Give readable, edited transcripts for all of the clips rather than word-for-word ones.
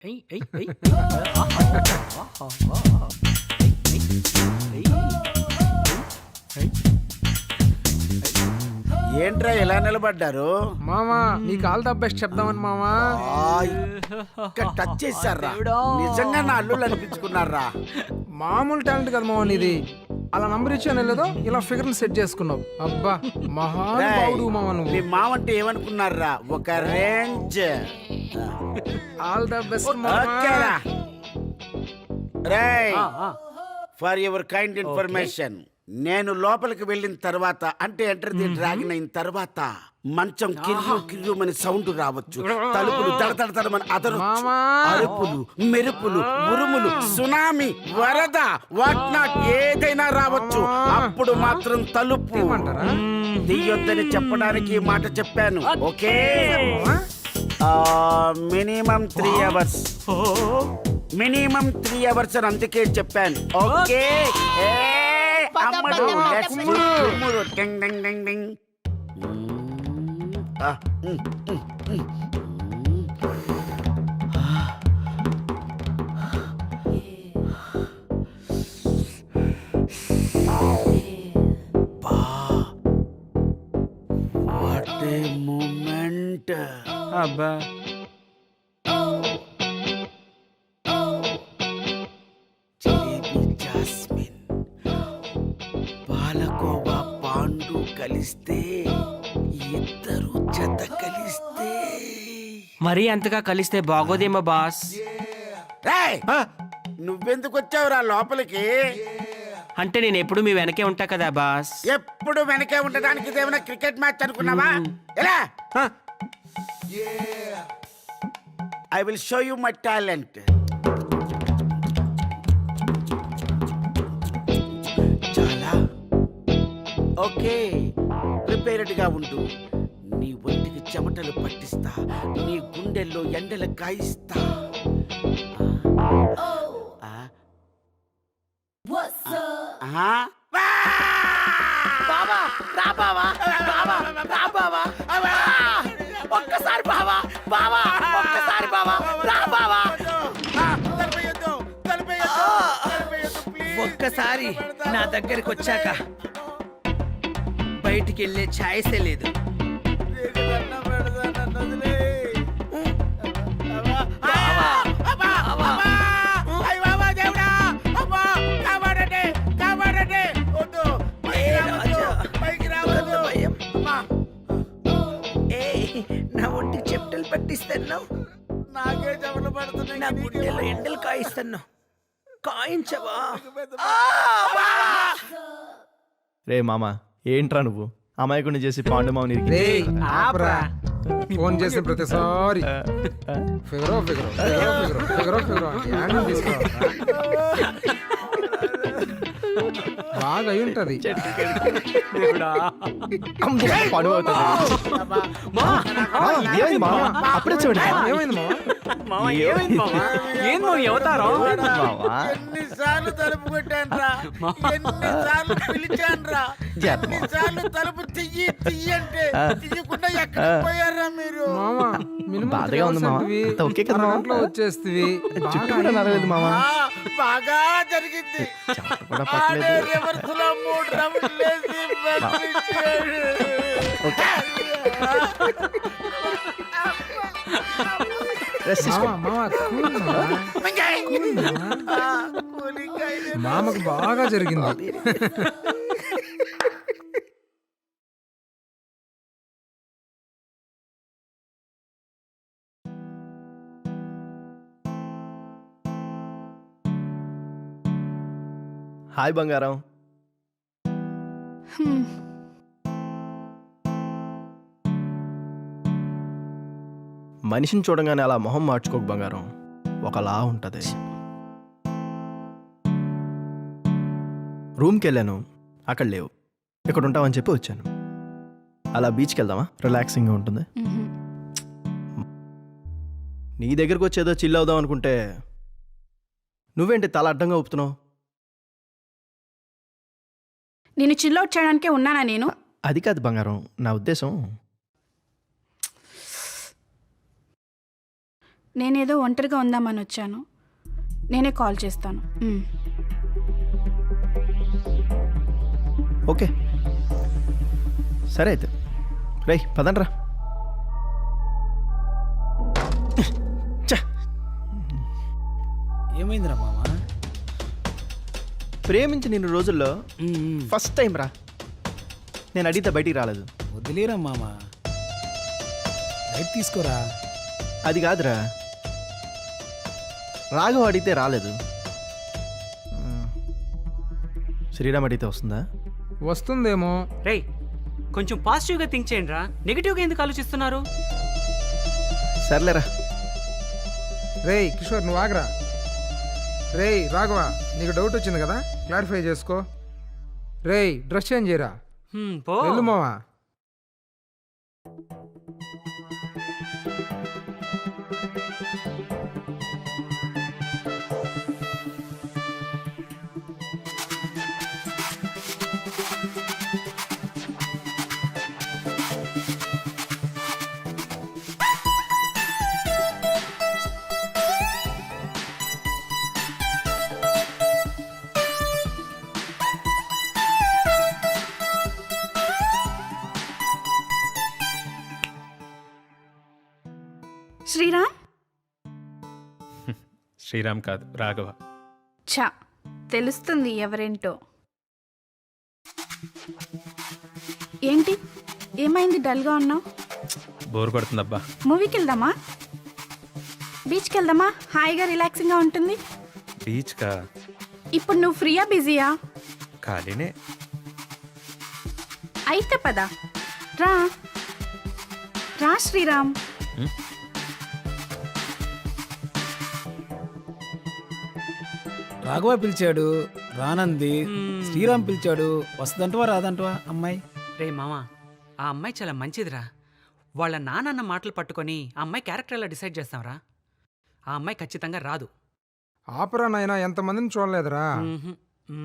ఏంట్రా ఎలా నిలబడ్డారు? మామా నీకు ఆల్ ద బెస్ట్ చెప్దామని మామా. టచ్ చేశారా? నిజంగా నా అల్లుళ్ళు అనిపించుకున్నారా? మామూలు టాలెంట్ కదా మామా నీది. అలా నంబర్ ఇచ్చాను లేదో ఇలా ఫిగర్ సెట్ చేసుకున్నావు. అబ్బా మహానుభావుడు మామా నువ్వు. నీ మామంటే ఏమనుకున్నారా? ఒక రేంజ్. ఆల్ ద బెస్ట్ మామా. రేయ్, ఫర్ యువర్ కైండ్ ఇన్ఫర్మేషన్, నేను లోపలికి వెళ్ళిన తర్వాత అంటే ఎంటర్ ది డ్రాగన్ అయిన తర్వాత మంచం కిర్రు కిర్రుమని సౌండ్ రావచ్చు, తలుపులు దడదడమని అదరొచ్చు, అరుపులు, మెరుపులు, ఉరుములు, సునామీ, వరద, వాట్ నాట్ ఏదైనా రావచ్చు. అప్పుడు మాత్రం తలుపు తీయొద్దని చెప్పడానికి ఈ మాట చెప్పాను. Okay, minimum 3 hours. Minimum 3 hours అని అందుకే చెప్పాను. ఓకే అమ్మడు, let's do tumuru. Ding ding ding ding. What a moment. అబ్బా పాలకోవా పాండు కలిస్తే, ఇద్దరు జత కలిస్తే మరీ అంతగా కలిస్తే బాగోదేమో బాస్. నువ్వెందుకు వచ్చావురా లోపలికి? అంటే నేను ఎప్పుడు మీ వెనకే ఉంటా కదా బాస్. ఎప్పుడు వెనకే ఉండడానికి ఇదేమైనా క్రికెట్ మ్యాచ్ అనుకున్నావా? ఎలా? I will show you my talent. చాలా ఓకే, ప్రిపేర్డ్ గా ఉండు. నీ ఒంటికి చెమటలు పట్టిస్తా, నీ గుండెల్లో ఎండలు కాయిస్తా. ఒక్కసారి బావా, బావా, ఒక్కసారి బావా, రా బావా. ఒక్కసారి నా దగ్గరికి వచ్చాక బయటికి వెళ్ళే ఛాయిసే లేదు. నా ఒంటికి చెమటలు పట్టిస్తున్నావు, నాకే చెమటలు పడుతున్నాయి, నా గుండెలో ఎండలు కాయిస్తున్నావు. కాయించవా? రే మామ, ఏంట్రా నువ్వు అమాయకుడిని చేసి పాండు మామని ఫోన్ చేసిన ప్రతిసారి ఫిగరో ఫిగరో ఫిగరో ఫిగరో ఫిగరో ఫిగరో అంటే యాంగిల్ తీసుకోవాలి. బాగా అయి ఉంటది. అప్పుడే చూడండి. ఏమైంది ఎన్నిసార్లు తలుపు కొట్టాన్రా, ఎన్నిసార్లు పిలిచాన్రా, ఎన్నిసార్లు తలుపు తియ్యి తియ్యి అంటే తియ్యకుండా ఎక్కడ పోయారా మీరు? బాధగా ఉంది మామ. ఓకే కదా మామ, వచ్చేస్తుంది. చుట్టూ కూడా నడలేదు మామ. బాగా జరిగింది. రివర్స్లో 3 రౌండ్లు వేసి పంపించాడు. మామకు బాగా జరిగింది. హాయ్ బంగారం. మనిషిని చూడగానే అలా మొహం మార్చుకోకు బంగారం, ఒకలా ఉంటుంది. రూమ్కి వెళ్ళాను, అక్కడ లేవు. ఇక్కడ ఉంటామని చెప్పి వచ్చాను. అలా బీచ్కి వెళ్దామా? రిలాక్సింగ్గా ఉంటుంది. నీ దగ్గరకు వచ్చేదో చిల్ అవుదాం అనుకుంటే నువ్వేంటి తల అడ్డంగా ఊపుతున్నావు? నేను చిల్అవుట్ చేయడానికే ఉన్నానా నేను? అది కాదు బంగారం, నా ఉద్దేశం. నేనేదో ఒంటరిగా ఉందామని వచ్చాను. నేనే కాల్ చేస్తాను. ఓకే సరే అయితే రేయ్ పదండ్రా. ఏమైందిరా మామ? ప్రేమించి నిన్ను రోజుల్లో ఫస్ట్ టైం రా నేను అడిగితే బయటికి రాలేదు. వదిలేరా మామ, లైట్ తీసుకోరా. అది కాదురా, రాఘవ అడిగితే రాలేదు, శ్రీరామ్ అడిగితే వస్తుందా? వస్తుందేమో. రేయ్ కొంచెం పాజిటివ్గా థింక్ చేయండి రా, నెగిటివ్గా ఎందుకు ఆలోచిస్తున్నారు? సర్లేరా. రేయ్ కిషోర్ నువ్వు ఆగరా. రేయ్ రాఘవ, నీకు డౌట్ వచ్చింది కదా, క్లారిఫై చేసుకో. రేయ్ డ్రెస్ చేంజ్ చేయరా. పో. వెళ్ళు మావా. శ్రీరామ్. శ్రీరామ్ కాదు, రాఘవ. ఛా, తెలుస్తుంది ఎవరేంటో. ఏంటి ఏమైంది, డల్గా ఉన్నావు? బోర్ కొడుతుందబ్బా. మూవీకి వెళ్దామా? బీచ్కి వెళ్దామా? హాయిగా రిలాక్సింగ్గా ఉంటుంది. బీచ్కా? ఇప్పుడు నువ్వు ఫ్రీయా బిజీయా? ఖాళీనే. అయితే పద, రా రా శ్రీరామ్. రాఘవ పిలిచాడు రానంది, శ్రీరామ్ పిలిచాడు వస్తుందంటవా రాదంటవా అమ్మాయి? రే మామ, ఆ అమ్మాయి చాలా మంచిదిరా. వాళ్ళ నాన్న మాటలు పట్టుకొని ఆ అమ్మాయి క్యారెక్టర్ ఎలా డిసైడ్ చేస్తాంరా? ఆ అమ్మాయి ఖచ్చితంగా రాదు. ఆపరా నాయనా, ఎంతమందిని చూడలేదురా. మ్మ్హ్.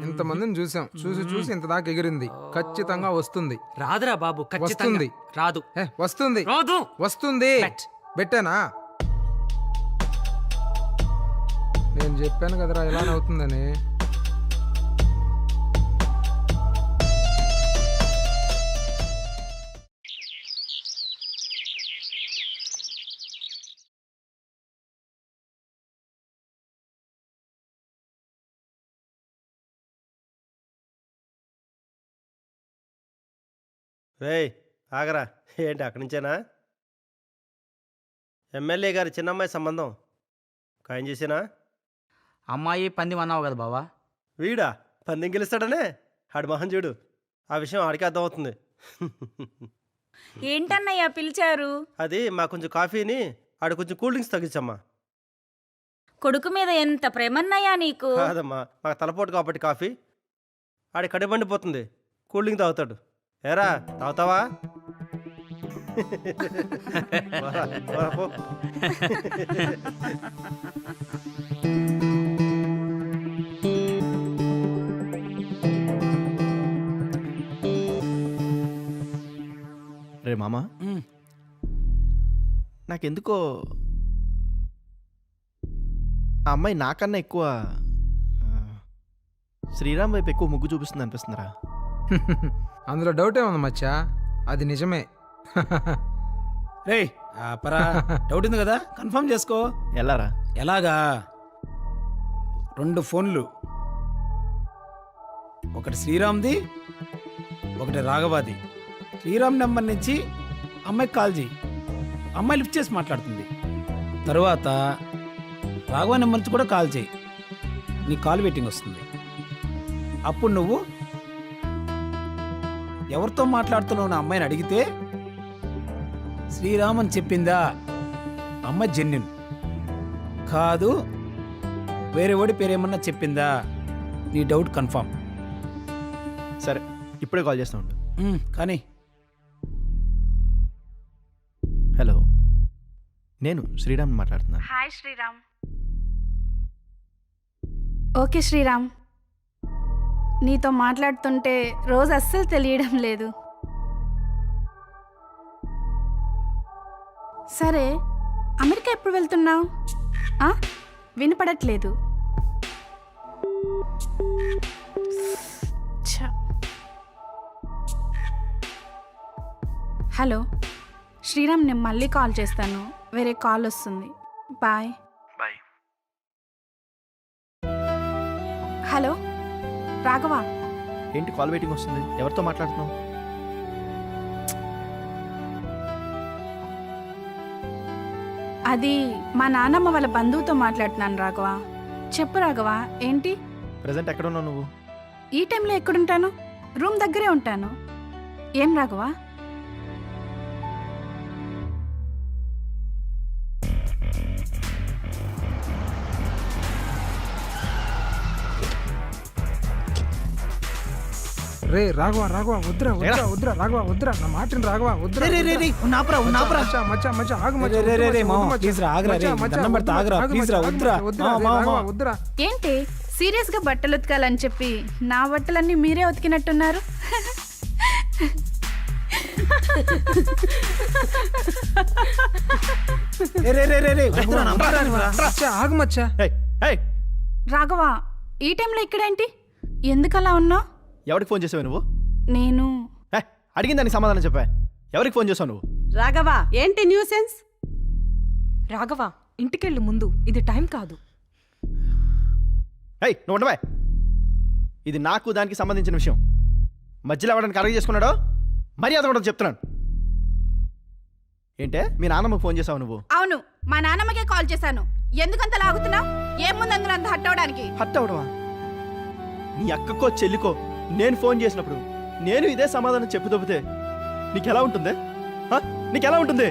ఇంతమందిని చూసాం, చూసి ఇంత దాకా ఎగిరింది. ఖచ్చితంగా వస్తుంది. రాదురా బాబు, ఖచ్చితంగా వస్తుంది. రాదు. వస్తుంది రాదు. వస్తుంది. Bet. పెట్టానా? నేను చెప్పాను కదరా ఇలా అవుతుందని. రేయ్ ఆగరా. ఏంటి అక్కడి నుంచేనా? ఎమ్మెల్యే గారి చిన్నమ్మాయి సంబంధం ఖాయం చేసినా? అమ్మాయి పంది అన్నావు కదా బావా. వీడా పందెం గెలుస్తాడనే? ఆడి మొహం చూడు. ఆ విషయం ఆడికి అర్థమవుతుంది. ఏంటన్నయ్యా పిలిచారు? అది మా కొంచెం కాఫీని ఆడు కొంచెం కూల్ డ్రింక్స్ తగ్గించమ్మా. కొడుకు మీద ఎంత ప్రేమన్నయ్యా నీకు? కాదమ్మా, మాకు తలపోటు కాబట్టి కాఫీ. ఆడి కడిబండిపోతుంది, కూల్ డ్రింక్ తాగుతాడు. ఏరా తాగుతావా? పో. రే మామ, నాకెందుకో ఆ అమ్మాయి నాకన్నా ఎక్కువ శ్రీరామ్ వైపు ఎక్కువ మొగ్గు చూపిస్తుంది అనిపిస్తుందిరా. అందులో డౌట్ ఏముంది మచ్చా, అది నిజమే. రేయ్ పరా, డౌట్ ఉంది కదా, కన్ఫర్మ్ చేసుకో. ఎలారా? ఎలాగా? 2 ఫోన్లు, ఒకటి శ్రీరామ్ది, ఒకటి రాఘవాది. శ్రీరామ్ నెంబర్ నుంచి అమ్మాయికి కాల్ చేయి, అమ్మాయి లిఫ్ట్ చేసి మాట్లాడుతుంది. తరువాత రాఘవ నెంబర్ నుంచి కూడా కాల్ చేయి, నీ కాల్ వెయిటింగ్ వస్తుంది. అప్పుడు నువ్వు ఎవరితో మాట్లాడుతున్నావు నా అమ్మాయిని అడిగితే శ్రీరామ్ అని చెప్పిందా, అమ్మాయి జెన్యున్ కాదు, వేరే వాడి పేరేమన్నా చెప్పిందా, నీ డౌట్ కన్ఫర్మ్. సరే ఇప్పుడే కాల్ చేస్తా ఉండు. కానీ హలో, నేను శ్రీరామ్ మాట్లాడుతున్నాను. హాయ్ శ్రీరామ్. ఓకే శ్రీరామ్, నీతో మాట్లాడుతుంటే రోజు అస్సలు తెలియడం లేదు. సరే, అమెరికా ఎప్పుడు వెళ్తున్నావు? ఆ? వినపడట్లేదు. ఛ. హలో శ్రీరామ్, నేను మళ్ళీ కాల్ చేస్తాను. వేరే కాల్ వస్తుంది. బాయ్. బాయ్. హలో రాఘవ, ఏంటి కాల్ వెయిటింగ్ వస్తుంది? ఎవరితో మాట్లాడుతున్నావు? అది మా నాన్నమ్మ వాళ్ళ బంధువుతో మాట్లాడుతున్నాను రాఘవ. చెప్పు రాఘవ, ఏంటి? ప్రజెంట్ ఎక్కడ ఉన్నావు నువ్వు? ఈ టైంలో ఎక్కడుంటాను? రూమ్ దగ్గరే ఉంటాను. ఏం రాఘవ? రే రాఘవ రాఘవ వద్దురా వద్దురా వద్దురా రాఘవ వద్దురా, నా మాటని రాఘవ వద్దురా. నాపరా మచ్చా మచ్చా మచ్చా ఆగు మచ్చా. రే, రే, రే, వద్దు మామ, మచ్చా. please రా, ఆగురా, రే, మచ్చా, మచ్చా, దండం పెడతా, వద్దు, ఆగురా, ఆగు please రా, మచ్చా, వద్దురా. వద్దురా, ఆ, రే, మామ, రాఘవ, మామ. వద్దురా. ఏంటి సీరియస్గా బట్టలు ఉతకాలని చెప్పి నా బట్టలన్నీ మీరే ఉతికినట్టున్నారు? రే, రే, రే, రే, రే, వద్దురా, నమ్మరా, రా. మచ్చా ఆగు మచ్చా. ఏయ్, ఏయ్, రాఘవ, ఈ టైంలో ఇక్కడేంటి? ఎందుకలా ఉన్నావు? ఎవరికి ఫోన్ చేసావు నువ్వు? నేను అడిగిన దానికి సమాధానం చెప్పా. ఎవరికి ఫోన్ చేసావు నువ్వు? రాఘవ, ఏంటి న్యూసెన్స్? రాఘవ, ఇంటికెళ్ళు ముందు, ఇది టైం కాదు. ఏయ్, నువ్వు ఉండవా? ఇది నాకు దానికి సంబంధించిన విషయం. మధ్యలో ఎవడానికి అరగ చేసుకున్నాడో మర్యాద ఉండదు చెప్తున్నాను. ఏంటే మీ నాన్నమ్మకు ఫోన్ చేసావు నువ్వు? అవును, మా నాన్నమ్మకే కాల్ చేశాను. ఎందుకంత లాగుతున్నావు? ఏముంది అందులో అంత హట్ అవడానికి? హట్ అవడమా? నీ అక్కకో చెల్లికో నేను ఫోన్ చేసినప్పుడు నేను ఇదే సమాధానం చెప్పి తప్పితే నీకెలా ఉంటుంది? నీకెలా ఉంటుంది?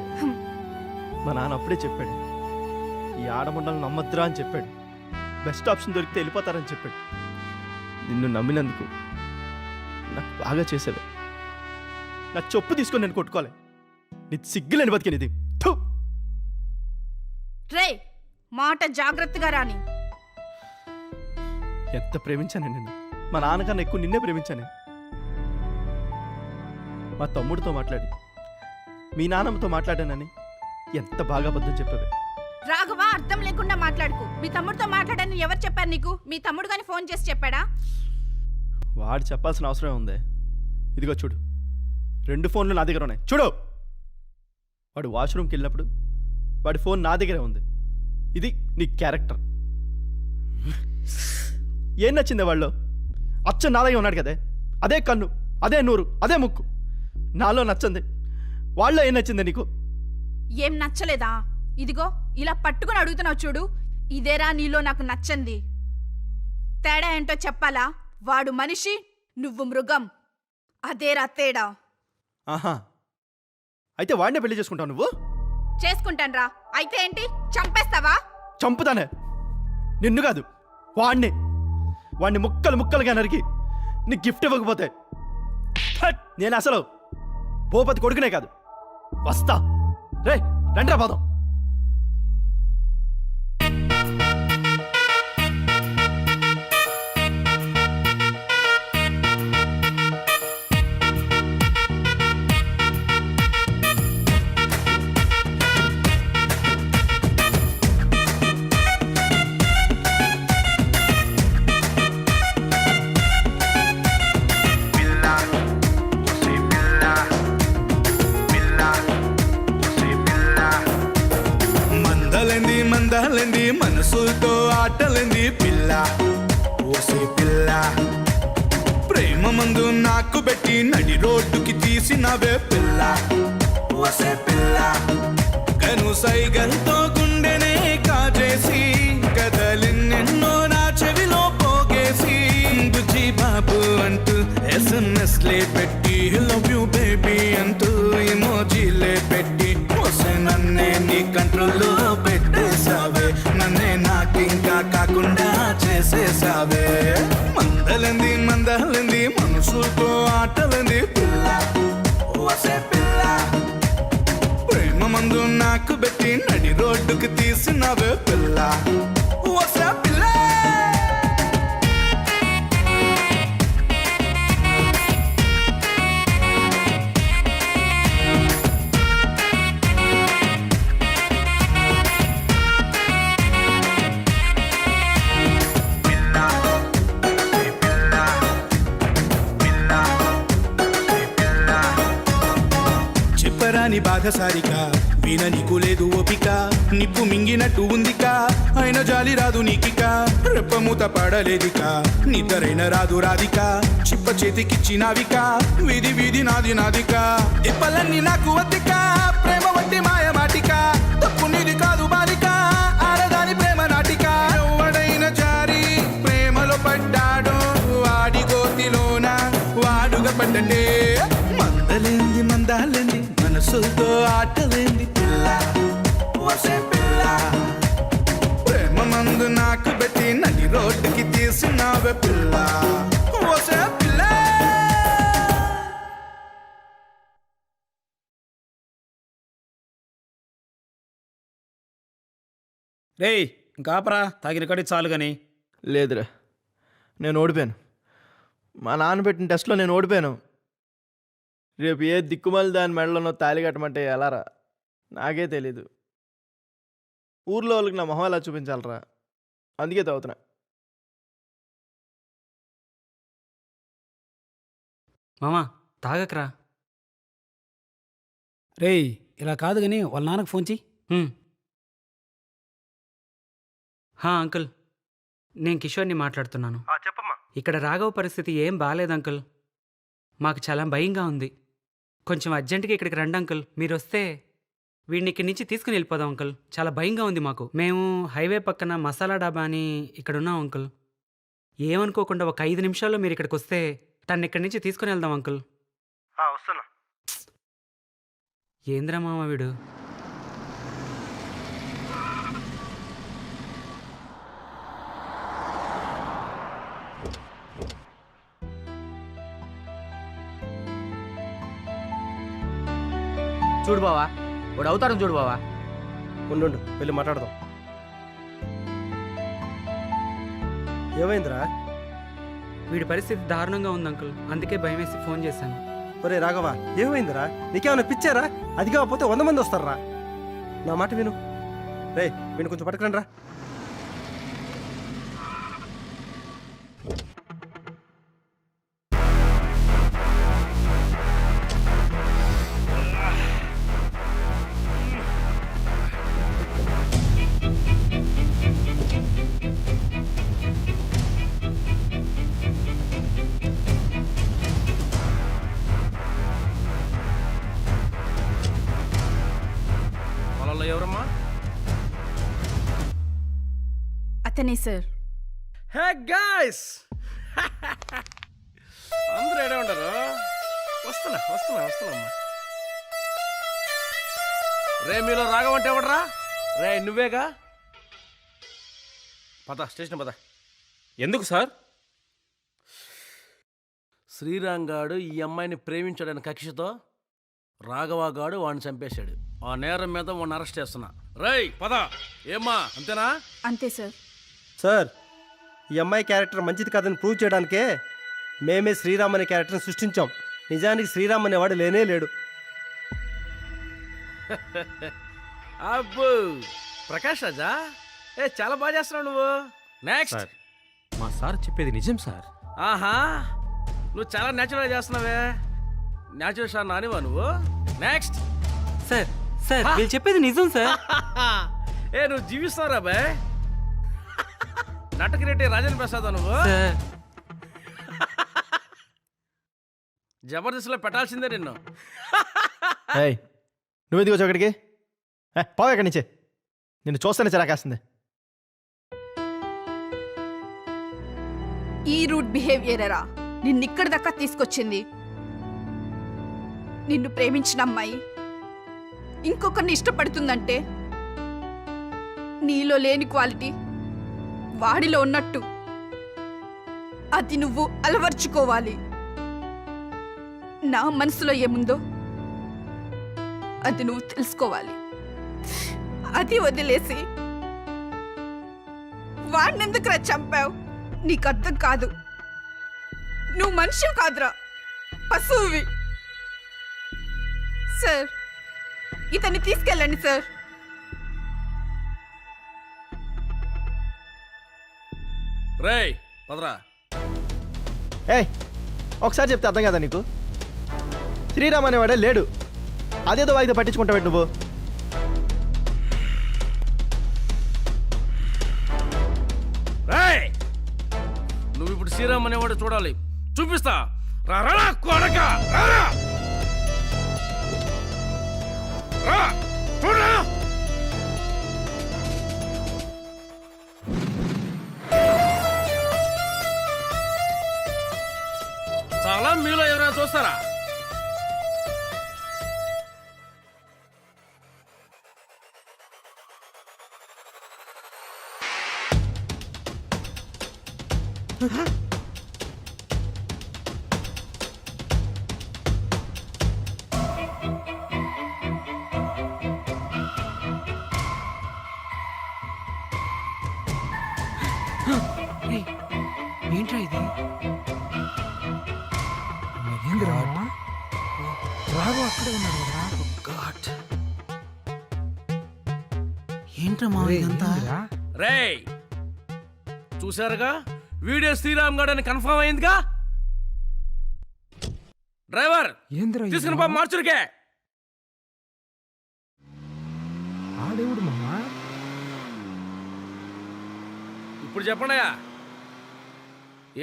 మా నాన్న అప్పుడే చెప్పాడు, ఈ ఆడమండలను నమ్మద్దురా అని చెప్పాడు. బెస్ట్ ఆప్షన్ దొరికితే వెళ్ళిపోతారని చెప్పాడు. నిన్ను నమ్మినందుకు నాకు బాగా చేశాడు. నా చెప్పు తీసుకొని నేను కొట్టుకోలే. నీ సిగ్గులేని బతికేనిది. థు! రే, మాట జాగ్రత్తగా రాని. ఎంత ప్రేమించాను నిన్ను. మా నాన్నకన్నా ఎక్కువ నిన్నే ప్రేమించాను. మా తమ్ముడితో మాట్లాడి మీ నాన్నమ్మతో మాట్లాడానని ఎంత బాగా అబద్ధం చెప్పావే. రాఘవ, అర్థం లేకుండా మాట్లాడుకు. మీ తమ్ముడితో మాట్లాడని ఎవరు చెప్పారు నీకు? మీ తమ్ముడు గాని ఫోన్ చేసి చెప్పాడా? వాడు చెప్పాల్సిన అవసరమే ఉందే. ఇదిగో చూడు, 2 ఫోన్లు నా దగ్గర ఉన్నాయి. చూడు, వాడు వాష్రూమ్కి వెళ్ళినప్పుడు వాడి ఫోన్ నా దగ్గరే ఉంది. ఇది నీ క్యారెక్టర్. ఏం నచ్చిందే వాళ్ళు? అచ్చ నాదయ్య ఉన్నాడు కదే, అదే కన్ను, అదే నూరు, అదే ముక్కు. నాలో నచ్చింది, వాళ్ళలో ఏం నచ్చిందే నీకు? ఏం నచ్చలేదా? ఇదిగో ఇలా పట్టుకుని అడుగుతున్నావు చూడు, ఇదేరా నీలో నాకు నచ్చంది. తేడా ఏంటో చెప్పాలా? వాడు మనిషి, నువ్వు మృగం. అదేరా తేడా. ఆహా, అయితే వాడినే పెళ్లి చేసుకుంటావు నువ్వు? చేసుకుంటాన్రా. అయితే ఏంటి, చంపేస్తావా? చంపుతానే, నిన్ను కాదు వాణ్ణి. వాణ్ణి ముక్కలు ముక్కలుగా నరికి నీ గిఫ్ట్ ఇవ్వకపోతే నేను అసలు భూపతి కొడుకునే కాదు. వస్తా. రే రండ్రా పోదాం. మందాలేంది మనసుతో ఆటలేంది పిల్ల, ఓసే పిల్ల. ప్రేమ మందు నాకు పెట్టి నడి రోడ్డుకి తీసినవే పిల్ల, ఓసే పిల్ల. కను సైగంతో గుండెనే కాజేసి కదలెన్నెన్నో నా చెవిలో పోగేసి బుజ్జి బాబు అంటూ SMS లే పెట్టి లవ్ యూ బేబీ అంటూ ఇమోజీలే పెట్టి నన్నే నీ కంట్రోల్లో పెట్టేశావే. నన్నే నాకింకా కాకుండా చేసేసావే. మందలేంది మనసుతో ఆటలేంది పిల్ల, ఓసే పిల్ల. ప్రేమ మందు నాకు పెట్టి నడి రోడ్డుకి తీసినవే పిల్ల, ఓసే పిల్ల. తీరని బాధ సారిక వీణ నీకు లేదు ఓపిక నిప్పు మింగినట్టు ఉందిక అయిన జాలి రాదు నీకిక రెప్పమూత పడలేదిక నిద్రైన రాదు రాధిక చిప్ప చేతికిచ్చినావిక వీధి వీధి నాది నాదిక ఇప్పలన్నీ నాకు వద్దిక ప్రేమ వట్టి మాయ మాటిక తప్పు నీది కాదు బాలిక ఆడదాని ప్రేమ నాటిక ఎవడైన జారి ప్రేమలో పడ్డాడో వాడి గోతిలోన వాడుగా పడ్డండే మందలేంది మందాలేంది మనసుతో ఆటలేంది పిల్ల వసే పిల్ల ప్రేమ మందు నాకు పెట్టి నడి రోడ్డుకి తీసినావే పిల్ల వసే పిల్ల. రేయ్ ఇంకాపరా తాగిన కడి చాలు కానీ. లేదురా, నేను ఓడిపోయాను. మా నాన్న పెట్టిన టెస్ట్లో నేను ఓడిపోయాను. రేపు ఏ దిక్కుమాలి దాని మెడలోనో తాళి కట్టమంటే ఎలారా నాకే తెలీదు. ఊర్లో వాళ్ళకి నా మొహం ఎలా చూపించాలరా, అందుకే తాగుతున్నా. మామా తాగకరా. రేయ్ ఇలా కాదు కానీ వాళ్ళ నాన్నకు ఫోన్ చెయ్యి. అంకుల్, నేను కిషోర్ని మాట్లాడుతున్నాను. చెప్పమ్మా. ఇక్కడ రాఘవ పరిస్థితి ఏం బాగాలేదు అంకుల్. మాకు చాలా భయంగా ఉంది. కొంచెం అర్జెంటుగా ఇక్కడికి రండి అంకుల్. మీరు వస్తే వీడిని ఇక్కడి నుంచి తీసుకుని వెళ్ళిపోదాం అంకుల్. చాలా భయంగా ఉంది మాకు. మేము హైవే పక్కన మసాలా డాబా అని ఇక్కడ ఉన్నాం అంకుల్. ఏమనుకోకుండా ఒక 5 నిమిషాల్లో మీరు ఇక్కడికి వస్తే తను ఇక్కడి నుంచి తీసుకుని వెళ్దాం అంకుల్. వస్తున్నా. ఏంద్రా మామ వీడు. చూడు బావా, వాడు అవుతాడు చూడు బావా. ఉండు వెళ్ళి మాట్లాడదాం. ఏమైందిరా? వీడి పరిస్థితి దారుణంగా ఉంది అంకుల్. అందుకే భయం వేసి ఫోన్ చేశాను. ఒరే రాఘవ, ఏమైందిరా? నీకేమైనా పిచ్చారా? అది కాకపోతే 100 మంది వస్తారా? నా మాట విను. రే వీడిని కొంచెం పట్టుకురండి రా. ఎవరమ్మా? అతనే సార్. హే గాయ్స్, అందరూ ఏడే ఉండరు. వస్తున్నా. రే మీలో రాఘవ అంటే ఎవడరా? రే నువ్వేగా? పద స్టేషన్ పద. ఎందుకు సార్? శ్రీరామ్ గాడు ఈ అమ్మాయిని ప్రేమించాడని కక్షతో రాఘవగాడు వాడిని చంపేశాడు. ఆ నేరం మీద వాడిని అరెస్ట్ చేస్తున్నా. రేయ్ పద. ఏమ్మా అంతేనా? అంతే సార్. సార్, ఈ అమ్మాయి క్యారెక్టర్ మంచిది కాదని ప్రూవ్ చేయడానికే మేమే శ్రీరామ్ అనే క్యారెక్టర్ని సృష్టించాం. నిజానికి శ్రీరామ్ అనేవాడు లేనే లేడు. అబ్బో ప్రకాష్ రాజా, చాలా బాగా చేస్తున్నావు నువ్వు. నెక్స్ట్. సార్, మా సార్ చెప్పేది నిజం సార్. ఆహా, నువ్వు చాలా న్యాచురల్గా చేస్తున్నావే. న్యాచురల్ స్టార్ నానివా నువ్వు? నెక్స్ట్. సార్ వీళ్ళు చెప్పేది నిజం సార్. నువ్వు జీవిస్తున్నారా బాయ్? నటకిరెడ్డి రాజేంద్ర ప్రసాద్ నువ్వు? సార్ జబర్దస్త్లో పెట్టాల్సిందే నిన్ను. నువ్వు ఎందుకు వచ్చావు అక్కడికి? పోవు ఎక్కడి నుంచే. నిన్ను చూస్తానే చిరాకేస్తుంది. ఈ రూట్ బిహేవియరా నిన్నిక్కడి దాకా తీసుకొచ్చింది. నిన్ను ప్రేమించిన అమ్మాయి ఇంకొకరిని ఇష్టపడుతుందంటే నీలో లేని క్వాలిటీ వాడిలో ఉన్నట్టు అది నువ్వు అలవర్చుకోవాలి. నా మనసులో ఏముందో అది నువ్వు తెలుసుకోవాలి. అది వదిలేసి వాడినెందుకురా చంపావు? నీకు అర్థం కాదు. నువ్వు మనిషి కాదురా, పశువువి. సార్, ఇతన్ని తీసుకెళ్ళండి సార్. రేయ్ పదరా. ఒకసారి చెప్తే అర్థం కదా నీకు? శ్రీరామ్ అనేవాడే లేడు. అదేదో వాయిదా పట్టించుకుంటావు నువ్వు. నువ్వు ఇప్పుడు శ్రీరామ్ అనేవాడు చూడాలి, చూపిస్తా. రా కొడక, రా చూడరా. చాలా మీలో ఎవరైనా చూస్తారా? ఏయ్, ఏంట్రా ఇది? ఏందిరా మామ? రాఘవ అక్కడే ఉన్నాడు కదరా. ఏంట్రా మా రేయ్, ఇదంతా? ఏందిరా? రేయ్ చూసారుగా, వీడియో శ్రీరామ్ గడ్ అని కన్ఫర్మ్ అయిందిగా. డ్రైవర్ ఏందిరా ఇది తీసుకుని మామ? పాప మార్చురికే. ఆడేవుడు మామ? ఇప్పుడు చెప్పండి అయ్యా,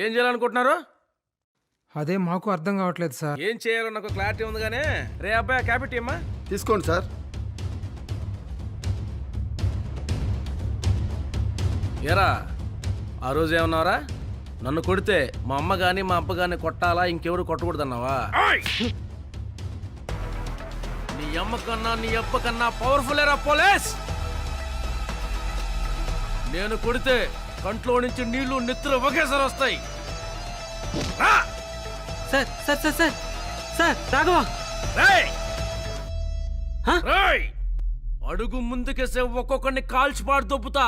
ఏం చేయాలనుకుంటున్నారు? అదే మాకు అర్థం కావట్లేదు సార్. ఏం చేయాలో నాకు క్లారిటీ ఉంది కానీ, రే అబ్బాయి క్యాపిటీ అమ్మా తీసుకోండి సార్. ఏరా ఆ రోజు ఏమన్నారా? నన్ను కొడితే మా అమ్మ గాని మా అబ్బ గాని కొట్టాలా, ఇంకెవరు కొట్టకూడదన్నావా? నీ అమ్మ కన్నా నీ అబ్బ కన్నా పవర్ఫుల్ ఏరా పోలీస్. నేను కొడితే కంట్లో నుంచి నీళ్లు నెత్తులు ఒకేసారి వస్తాయి. రా! Sir sir sir sir sir Raghava, రేయ్! హ? రేయ్! అడుగు ముందుకేసే ఒక్కొక్కడిని కాల్చి పాడు దొబ్బుతా.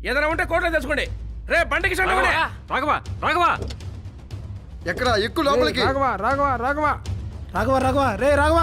ఏదైనా ఉంటే కోట్లో తెచ్చుకోండి. రే బండికి చెండు. రాఘవ రాఘవ, ఎక్కడ ఎక్కువ లోపలికి. రాఘవ రాఘవ రాఘవ రాఘవ రాఘవ రే రాఘవ